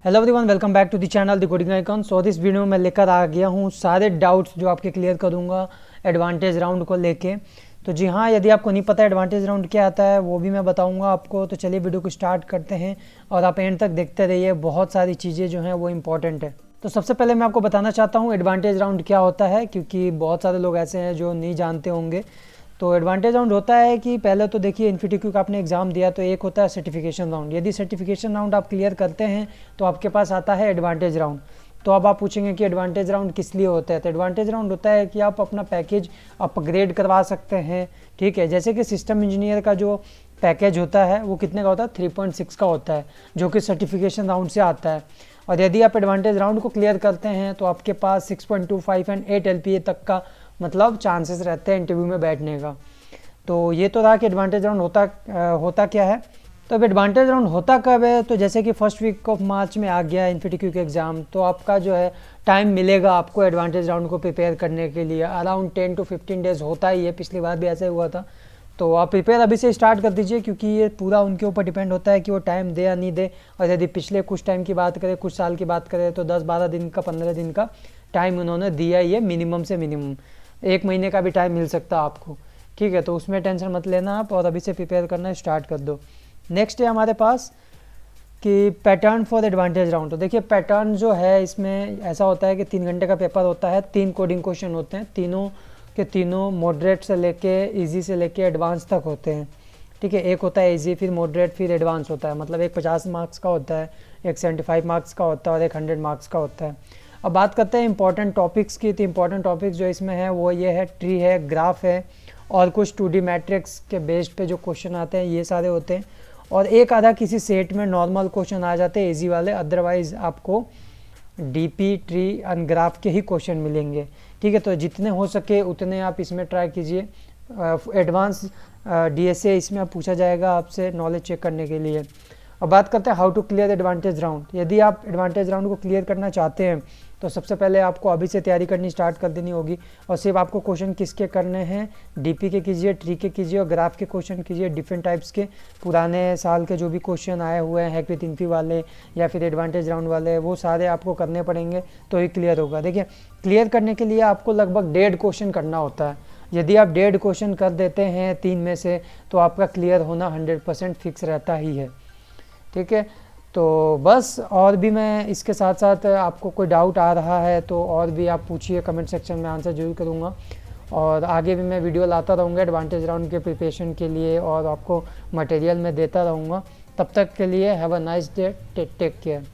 Hello everyone, welcome back to the channel the Coding Icon. So this video में मैं लेकर आ गया हूँ सारे डाउट्स जो आपके क्लियर करूँगा एडवांटेज राउंड को लेके। तो जी हाँ, यदि आपको नहीं पता एडवांटेज राउंड क्या आता है वो भी मैं बताऊँगा आपको। तो चलिए वीडियो को स्टार्ट करते हैं और आप एंड तक देखते रहिए, बहुत सारी चीज़ें जो हैं वो इंपॉर्टेंट है। तो सबसे पहले मैं आपको बताना चाहता हूँ एडवांटेज राउंड क्या होता है, क्योंकि बहुत सारे लोग ऐसे हैं जो नहीं जानते होंगे। तो एडवांटेज राउंड होता है कि पहले तो देखिए इन्फिटिक्यू का आपने एग्ज़ाम दिया तो एक होता है सर्टिफिकेशन राउंड। यदि सर्टिफिकेशन राउंड आप क्लियर करते हैं तो आपके पास आता है एडवांटेज राउंड। तो अब आप पूछेंगे कि एडवांटेज राउंड किस लिए होता है। तो एडवांटेज राउंड होता है कि आप अपना पैकेज अपग्रेड करवा सकते हैं। ठीक है, जैसे कि सिस्टम इंजीनियर का जो पैकेज होता है वो कितने का होता है, 3.6 का होता है, जो कि सर्टिफिकेशन राउंड से आता है। और यदि आप एडवांटेज राउंड को क्लियर करते हैं तो आपके पास 6.25 एंड 8 LPA तक का मतलब चांसेस रहते हैं इंटरव्यू में बैठने का। तो ये तो रहा कि एडवांटेज राउंड होता क्या है। तो अब एडवांटेज राउंड होता कब है, तो जैसे कि फर्स्ट वीक ऑफ मार्च में आ गया इन्फिटिक्यू के एग्ज़ाम, तो आपका जो है टाइम मिलेगा आपको एडवांटेज राउंड को प्रिपेयर करने के लिए। अराउंड 10 to 15 डेज़ होता ही है, पिछली बार भी ऐसा हुआ था। तो आप प्रिपेयर अभी से स्टार्ट कर दीजिए, क्योंकि ये पूरा उनके ऊपर डिपेंड होता है कि वो टाइम दे या नहीं दे। और यदि पिछले कुछ टाइम की बात करें, कुछ साल की बात करें, तो 10-12 दिन का 15 दिन का टाइम उन्होंने दिया ही है, मिनिमम से मिनिमम 1 महीने का भी टाइम मिल सकता है आपको। ठीक है, तो उसमें टेंशन मत लेना आप और अभी से प्रिपेयर करना स्टार्ट कर दो। नेक्स्ट है हमारे पास कि पैटर्न फॉर एडवांटेज राउंड। तो देखिए पैटर्न जो है इसमें ऐसा होता है कि 3 घंटे का पेपर होता है, 3 कोडिंग क्वेश्चन होते हैं, तीनों के तीनों मॉडरेट से लेके इजी से लेके एडवांस तक होते हैं। ठीक है, एक होता है इजी, फिर मॉडरेट, फिर एडवांस होता है। मतलब एक 50 मार्क्स का होता है, एक 75 मार्क्स का होता है और एक 100 मार्क्स का होता है। अब बात करते हैं इंपॉर्टेंट टॉपिक्स की। तो इंपॉर्टेंट टॉपिक्स जो इसमें है वो ये है, ट्री है, ग्राफ है और कुछ 2D मैट्रिक्स के बेस्ड पे जो क्वेश्चन आते हैं ये सारे होते हैं। और एक आधा किसी सेट में नॉर्मल क्वेश्चन आ जाते हैं इजी वाले, अदरवाइज आपको डीपी, ट्री एंड ग्राफ के ही क्वेश्चन मिलेंगे। ठीक है, तो जितने हो सके उतने आप इसमें ट्राई कीजिए। एडवांस DSA इसमें आप पूछा जाएगा आपसे नॉलेज चेक करने के लिए। अब बात करते हैं how to clear advantage round. यदि आप एडवांटेज राउंड को क्लियर करना चाहते हैं तो सबसे पहले आपको अभी से तैयारी करनी स्टार्ट कर देनी होगी। और सिर्फ आपको क्वेश्चन किसके करने हैं, DP के कीजिए, ट्री के कीजिए और ग्राफ के क्वेश्चन कीजिए। डिफरेंट टाइप्स के पुराने साल के जो भी क्वेश्चन आए हुए हैं, हैक विद इन्फी वाले या फिर एडवांटेज राउंड वाले, वो सारे आपको करने पड़ेंगे तो ही क्लियर होगा। देखिए क्लियर करने के लिए आपको लगभग 1.5 क्वेश्चन करना होता है। यदि आप 1.5 क्वेश्चन कर देते हैं 3 में से तो आपका क्लियर होना 100% फिक्स रहता ही है। ठीक है, तो बस। और भी मैं इसके साथ साथ आपको कोई डाउट आ रहा है तो और भी आप पूछिए कमेंट सेक्शन में, आंसर जरूर करूँगा। और आगे भी मैं वीडियो लाता रहूँगा एडवांटेज राउंड के प्रिपरेशन के लिए और आपको मटेरियल में देता रहूँगा। तब तक के लिए have a nice day, take care.